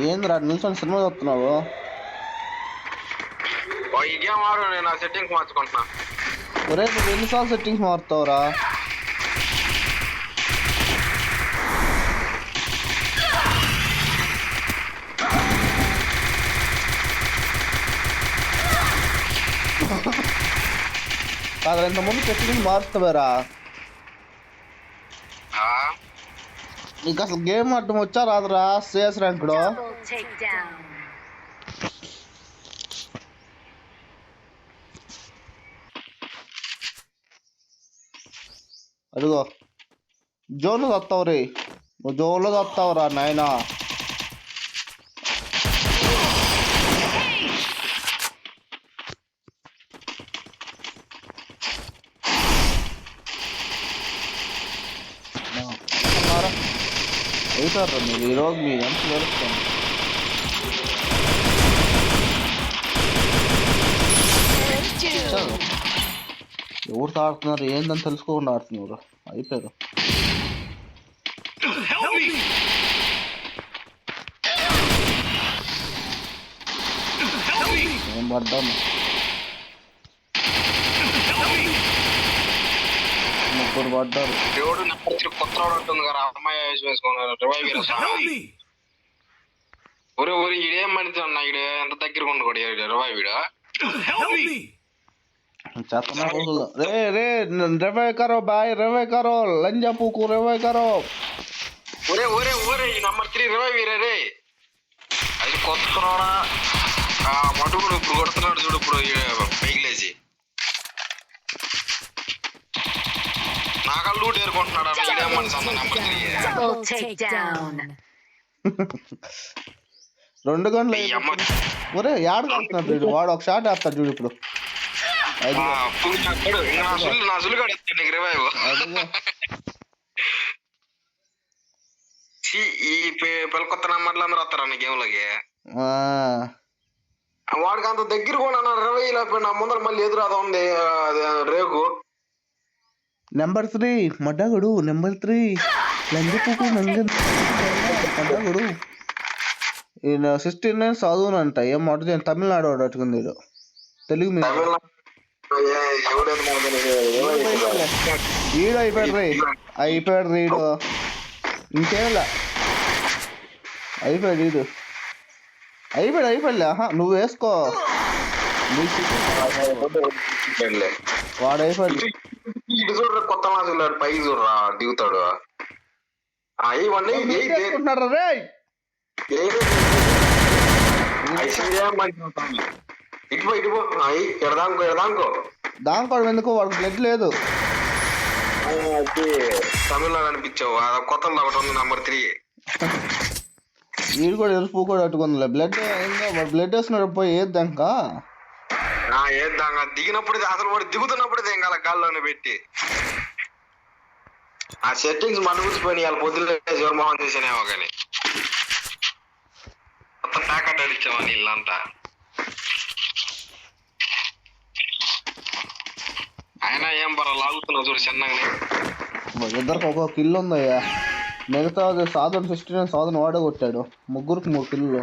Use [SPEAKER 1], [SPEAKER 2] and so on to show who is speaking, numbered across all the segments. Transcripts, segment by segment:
[SPEAKER 1] ఏంద్రా నిల్చొని సినిమా చూస్తున్నావు?
[SPEAKER 2] ఈ గేమ్ ఆడు, నేను ఆ సెట్టింగ్స్ మార్చుకుంటున్నా.
[SPEAKER 1] ఒరే నువ్వు ఎన్నిసార్లు సెట్టింగ్స్ మారుతావురా? కాదు ఇంతకుముందు సెట్టింగ్స్ మారుస్తావారా? నీకు అసలు గేమ్ ఆడటం వచ్చా రాదురా? సిఎస్ ర్యాంకుడు అదిగో జోన్లో చస్తావు రే, నువ్వు జోన్లో చస్తావురా నాయనా. అయిపోతారు మీరు ఈరోజు, మీరు ఎంత గెలుస్తాను. ఎవరితో ఆడుతున్నారు ఏందని తెలుసుకోకుండా ఆడుతున్నారు. అయిపోయారు. ఏం పడ్డాను, ముగ్గురు పడ్డారు.
[SPEAKER 2] ఊరి ఇదేం మనిషి అన్న, ఇడే ఎంత దగ్గర ఉండకూడదు రివైవ్ వీడు.
[SPEAKER 1] చెత్తనా రోజులు. రే రే రివైవ్ కరో బాయ్, రివైవ్ కరో లంజా పూకు, రివైవ్ కరో.
[SPEAKER 2] ఒరే ఒరే ఒరే ఈ నంబర్ 3 రివైవ్ వీరే రే. అది కొత్తడా మటుకుడు ఇప్పుడు కొడుతున్నాడు చూడు, ఇప్పుడు పైకి లేచి నాకల్ లూట్ ఏరుకుంటున్నాడు అన్న. ఇదే మనిషి అన్న నంబర్ 3.
[SPEAKER 1] 2 గంటలు ఒరే యాడ్ కాస్తున్నాడు చూడు, వాడు ఒక షాట్ వేస్తాడు చూడు ఇప్పుడు.
[SPEAKER 2] ఈ పిల్ల కొత్త నంబర్లు అందరూ వస్తారు అన్న గేమ్ లోకి. వాడికి అంత దగ్గర కూడా రివైవ్ లేకపోయినా ముందర మళ్ళీ ఎదురు ఉంది రేకు.
[SPEAKER 1] నెంబర్ 3 మడ్డాగుడు, నెంబర్ 3 లంజపుకు మడ్డాగుడు. ఈయన 16 చదువునంట. ఏం మాట తమిళనాడు వాడు అట్టుకుంది, తెలుగు మీద ఈడు అయిపోయాడు రే, అయిపోయాడు రీడు. ఇంకేలా అయిపోయాడు ఈడు, అయిపోయాడులే. నువ్వు వేసుకో, వాడు అయిపోయాడు.
[SPEAKER 2] చూడరా కొత్త మాసాడు పైకి చూడరా దిగుతాడు.
[SPEAKER 1] దాంకోవడం ఎందుకు, వాడికి బ్లడ్ లేదు.
[SPEAKER 2] తమిళనాడు అనిపించావు, కొత్త ఒకటి ఉంది నంబర్ 3.
[SPEAKER 1] వీడు కూడా ఎరుపు కూడా అట్టుకుందిలే. బ్లడ్ బ్లడ్ వేస్తున్నాడు పోయి ఏద్దాక
[SPEAKER 2] ఏద్దాక దిగినప్పుడు అసలు వాడు దిగుతున్నప్పుడు దేంగాల గాల్లోనే పెట్టి ఆ సెట్టింగ్స్ మనుగుసిపోయినాయి. వాళ్ళ పొద్దున్నే జోర్మోహన్ చేసినేమో కానీ మొత్తం ప్యాకెట్ అడిచామని ఇల్లంతా. అయినా ఏం పర్వాలేదు లాగుతున్నావు చూడు చిన్నగానే.
[SPEAKER 1] ఇద్దరికి ఒక్కొక్క కిల్ ఉందయ్యా. మిగతా సాధన 16 సాధన వాడే కొట్టాడు. ముగ్గురికి 3 కిల్లు.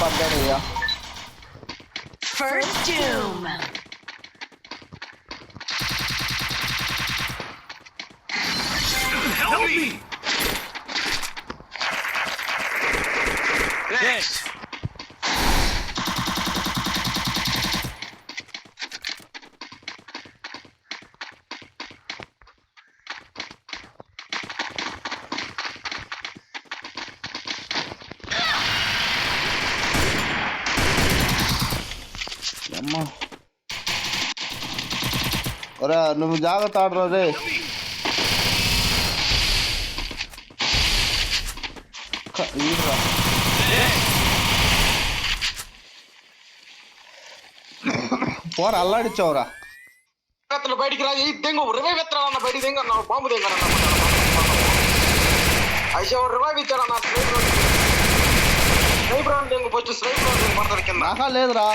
[SPEAKER 1] పడ్డాడయ్యా. అమ్మా ఒరే నువ్వు జాగ్రత్త ఆడరా రే. పోరా అల్లాడిచ్చావురా.
[SPEAKER 2] బయటికి రా దెంగు రివైవ్ ఎత్తారన్న, బయటికి దెంగ బాంబు దెంగ ఐసో రివైవ్ ఇచ్చారన్న. నువ్వు ఫస్ట్ స్ట్రైక్ లో పడతాడు కింద.
[SPEAKER 1] నాకా లేదురా.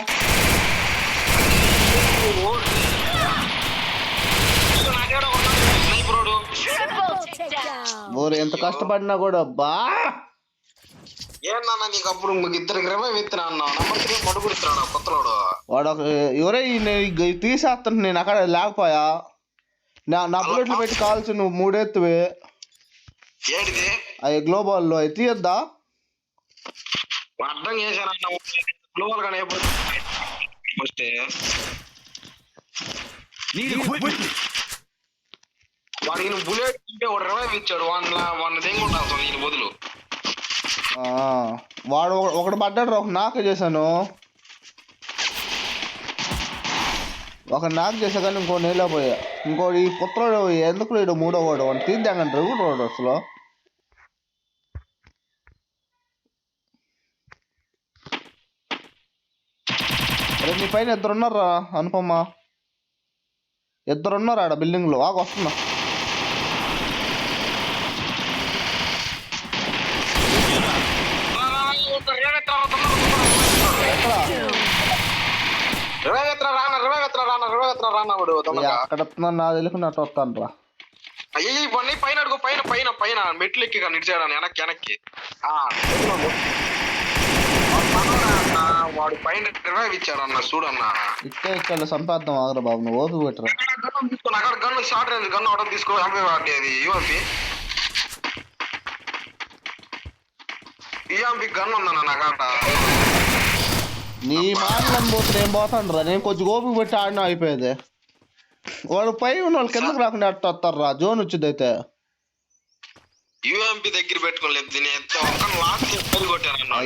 [SPEAKER 1] ఓరు ఎంత కష్టపడినా కూడా అబ్బా.
[SPEAKER 2] ఏమన్నా నీకు అప్పుడు ఇద్దరికి రివైవ్ ఎత్తినా అన్నావు, నంబర్ 3 మడుగుడుతున్నాడు కొత్తలోడు.
[SPEAKER 1] వాడు ఎవరై తీసేస్తాను నేను అక్కడ లేకపోయా. నా బుల్లెట్లు పెట్టి కాల్చి నువ్వు 3 ఎత్తువే.
[SPEAKER 2] ఏంటిది
[SPEAKER 1] అవి గ్లోబల్లో అవి తీయద్దా?
[SPEAKER 2] అర్థం చేశానన్నా గ్లోబల్ గానే ఫస్ట్ వాడికి నువ్వు బుల్లెట్ ఉంటే వాడు రివైవ్ ఇచ్చాడు. వాడిని తెంగుంటాను దీని బదులు.
[SPEAKER 1] వాడు ఒకటి పడ్డాడు, ఒక నాక చేశాను, ఒక నాక్ చేసా కానీ ఇంకో నేలపోయా. ఇంకోటి ఈ పుత్రుడు ఎందుకు లేడు 3వ వాడు, వాడు తీద్దాకంటారు రోడ్ అసలు. నీ పైన 2 ఉన్నారా అనుపమ్మ, 2 ఉన్నారు ఆడ బిల్డింగ్ లో. ఆకు వస్తున్నా. అక్కడ నా తెలుసుకున్నట్టు వస్తాను రా.
[SPEAKER 2] అయ్యి పైన అడుగు, పైన పైన పైన మెట్లు ఎక్కి నిడిచాడు వెనక్కి వెనక్కి. వాడు పైన రివైవ్ ఇచ్చాడు అన్న, చూడన్నా.
[SPEAKER 1] ఇట్టే ఇక్కడ సంపాదం ఆగరా బాబు, నువ్వు ఓపిక పెట్టరా.
[SPEAKER 2] అక్కడ gun short range gun order తీసుకో. అది యూఎంపీ గన్ను ఉందన్న నాకాట.
[SPEAKER 1] నీ మాటలను పోతే నేను పోతాను రా. నేను కొంచెం ఓపిక పెట్టి ఆడినా అయిపోయేది. వాడు పై ఉన్న వాళ్ళు కిందకు రాకుండా అట్ట వస్తారు రా, జోన్ వచ్చింది అయితే.
[SPEAKER 2] యూఎంపీ దగ్గర పెట్టుకోలేదు.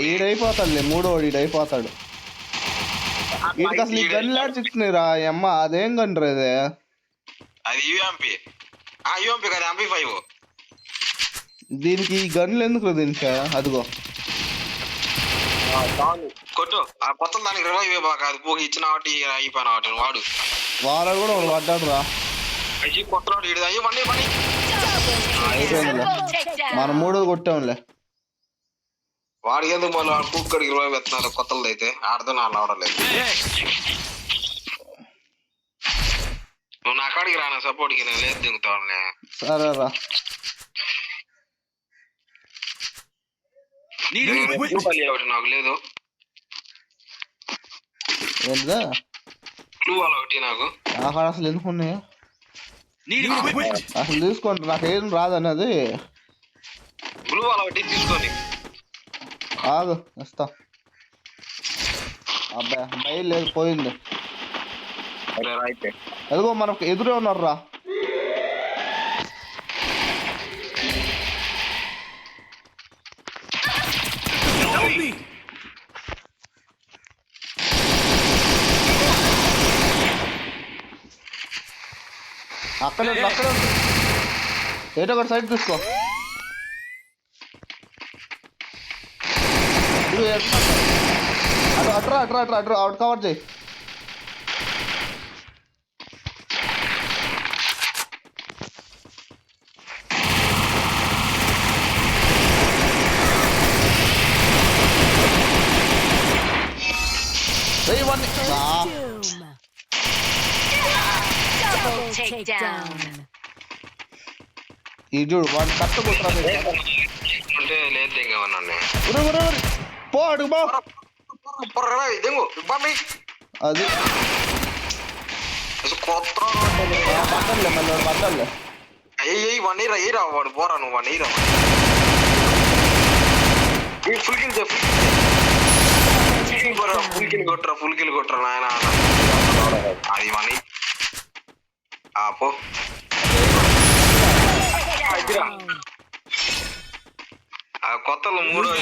[SPEAKER 1] ఈడైపోతాడు 3వ వాడు, ఈడైపోతాడు. వీడికి అసలు ఈ గన్లు ఆడిచిస్తున్నాయిరా అమ్మ. అదేం గన్ను రా ఇది?
[SPEAKER 2] అది యూఎంపీ. యూఎంపీ కదా, MP5.
[SPEAKER 1] దీనికి ఈ గన్లు ఎందుకు దీనికి? అదిగో
[SPEAKER 2] కొట్టు ఆ కొత్త దానికి రివైవ్ బాగా అది పోగి ఇచ్చిన వాటి అయిపోయిన వాటి వాడు.
[SPEAKER 1] వాడు కూడా వాడు పడ్డాడు రా.
[SPEAKER 2] కొత్త అయిపోయిందిలే,
[SPEAKER 1] మనం 3వ కొట్టాంలే.
[SPEAKER 2] వాడికి ఎందుకు మళ్ళీ వాడు కుక్కడికి రివైవ్ ఎత్తున్నారు కొత్తది అయితే. ఆడదో నాలుగు ఆడలేదు. నువ్వు నా కాడికి రానా సపోర్ట్కి, నేను లేదు దిగుతావులే.
[SPEAKER 1] సరే రా.
[SPEAKER 2] నాకు లేదు
[SPEAKER 1] ఏంటిదా
[SPEAKER 2] క్లూ అలా ఒకటి నాకు.
[SPEAKER 1] అక్కడ అసలు ఎందుకు ఉన్నాయా అసలు? తీసుకోండి, నాకేం రాదన్నది.
[SPEAKER 2] బ్లూ అలా ఒకటి తీసుకొని
[SPEAKER 1] ఆగు ఇస్తా. అబ్బాయి బయలు లేదు, పోయింది. అదిగో మనకు ఎదురే ఉన్నారు రా. అక్కడే అక్కడే ఏటో ఒకటి సైడ్ తీసుకో. అట్రా అట్రా అట్రా అట్రా అవుట్ కవర్ చేయి. ఈ చూడు వాడు కట్ట కొట్టరా. పో అడుగు బా. అది పట్టలే మళ్ళీ వాడు పట్టలే.
[SPEAKER 2] వాడు పోరా నువ్వు వాడిని ఫుల్కిల్ కొట్టరా నాయన. అది వన్ పో. కొత్తలో 3వ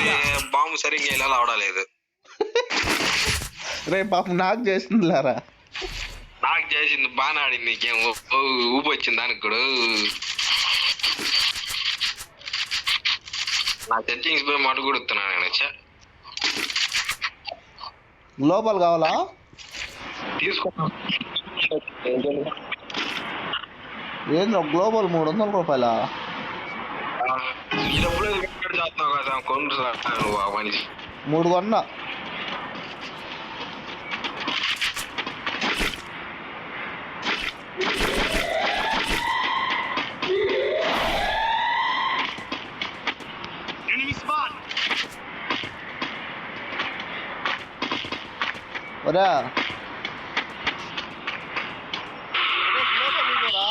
[SPEAKER 2] బాంబు సరిగ్గా ఇలా అవడలేదు.
[SPEAKER 1] రే పాపం నాకు చేసింది లేరా.
[SPEAKER 2] నాకు చేసింది బాగా ఆడింది. నీకేం ఊపి వచ్చింది దానికి కూడా. నా సెట్టింగ్స్ పోయి మడుగుడుతున్నాను నేను.
[SPEAKER 1] గ్లోబల్ కావాలా?
[SPEAKER 2] తీసుకున్నా.
[SPEAKER 1] ఏంద్ర గ్లోబల్ 300 రూపాయలా?
[SPEAKER 2] ఈ డబ్బులు చేస్తున్నావు కదా, కొను
[SPEAKER 1] 3 కొన్నా. ఒరే లోపల దిగురా.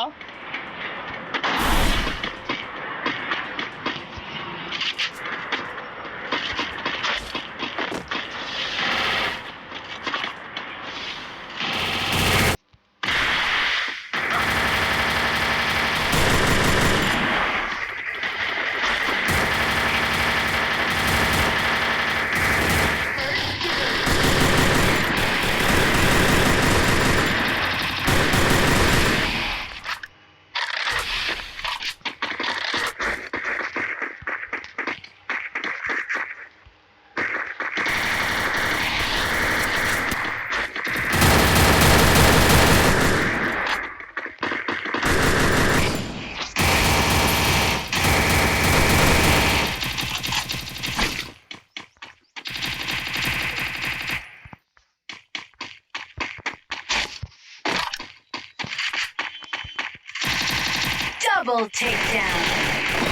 [SPEAKER 3] Double takedown.